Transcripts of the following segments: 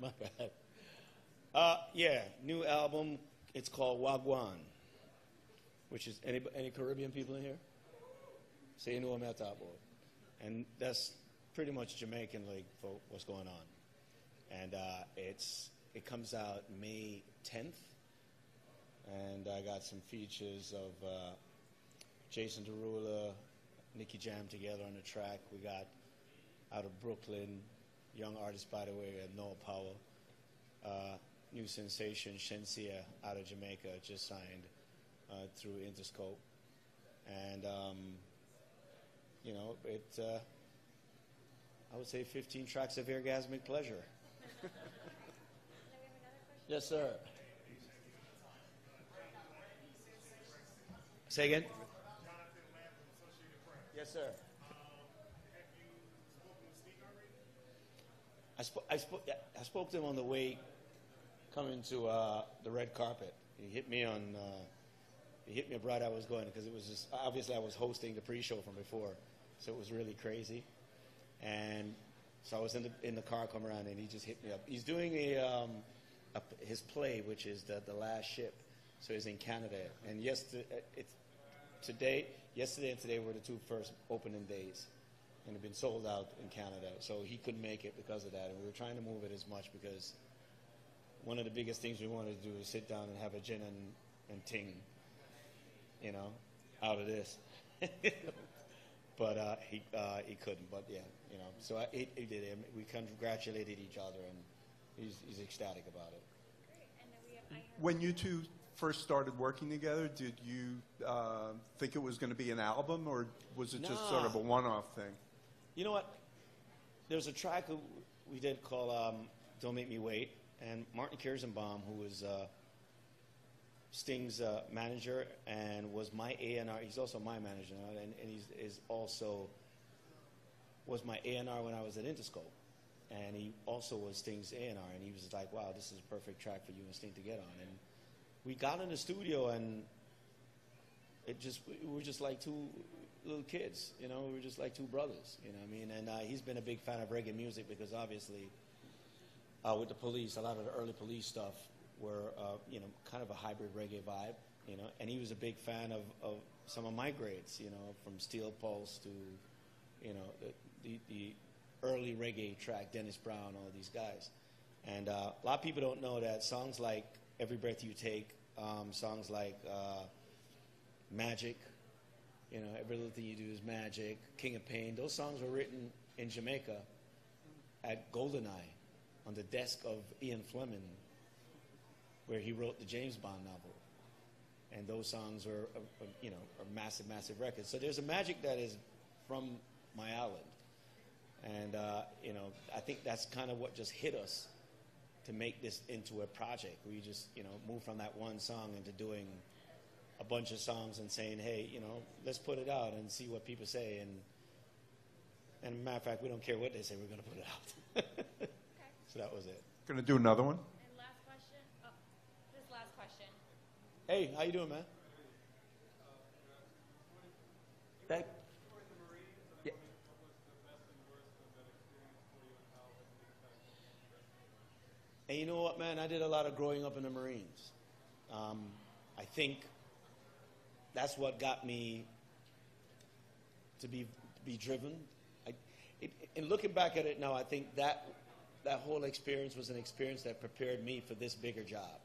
My bad. Yeah, new album. It's called Wagwan, which is any Caribbean people in here? Say no Metabo. And that's pretty much Jamaican like for what's going on. And it comes out May 10th. And I got some features of Jason Derulo, Nicky Jam together on the track. We got out of Brooklyn, young artist by the way, Noah Powell. New sensation, Shensia, out of Jamaica, just signed through Interscope. And, you know, I would say 15 tracks of orgasmic pleasure. Yes, sir. Say again? Yes, sir. I spoke to him on the way coming to the red carpet. He hit me right I was going because it was just obviously I was hosting the pre-show from before, so it was really crazy. And so I was in the car coming around, and he just hit me up. He's doing his play, which is the Last Ship. So he's in Canada, and yesterday and today were the two first opening days, and have been sold out in Canada. So he couldn't make it because of that, and we were trying to move it as much because one of the biggest things we wanted to do is sit down and have a gin and ting, you know, out of this. But he couldn't. But yeah, you know, so he did it. We congratulated each other, and he's ecstatic about it. Great. And then when you two first started working together, did you think it was going to be an album, or was it just sort of a one-off thing? You know what? There's a track we did called "Don't Make Me Wait," and Martin Kirzenbaum, who was Sting's manager and was my A&R. He's also my manager now, and is also was my A&R when I was at Interscope, and he also was Sting's A&R, and he was like, "Wow, this is a perfect track for you and Sting to get on." And we got in the studio, and we were just like two little kids, you know. We were just like two brothers, you know what I mean? And he's been a big fan of reggae music because obviously with the Police, a lot of the early Police stuff were, you know, kind of a hybrid reggae vibe, you know. And he was a big fan of some of my greats, you know, from Steel Pulse to, you know, the early reggae track, Dennis Brown, all these guys. And a lot of people don't know that songs like Every Breath You Take, songs like Magic, you know, Every Little Thing You Do Is Magic, King of Pain, those songs were written in Jamaica at GoldenEye on the desk of Ian Fleming, where he wrote the James Bond novel. And those songs were, you know, are massive, massive records. So there's a magic that is from my island. And, you know, I think that's kind of what just hit us to make this into a project. We just, you know, moved from that one song into doing a bunch of songs and saying, hey, you know, let's put it out and see what people say. And as a matter of fact, we don't care what they say, we're going to put it out. Okay. So that was it. Going to do another one? And last question. Oh, this last question. Hey, how you doing, man? Thank yeah. And you know what, man? I did a lot of growing up in the Marines. I think that's what got me to be driven. And looking back at it now, I think that whole experience was an experience that prepared me for this bigger job.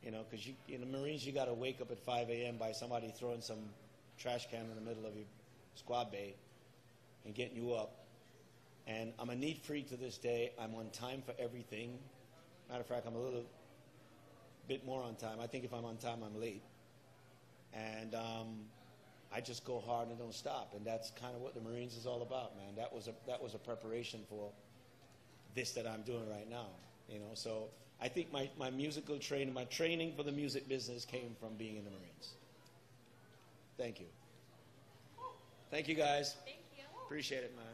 You know, because in the Marines, you got to wake up at 5 a.m. by somebody throwing some trash can in the middle of your squad bay and getting you up. And I'm a neat freak to this day. I'm on time for everything. Matter of fact, I'm a little bit more on time. I think if I'm on time, I'm late. And I just go hard and don't stop. And that's kind of what the Marines is all about, man. That was a preparation for this that I'm doing right now. You know, so I think my musical training, my training for the music business came from being in the Marines. Thank you. Thank you, guys. Thank you. Appreciate it, man.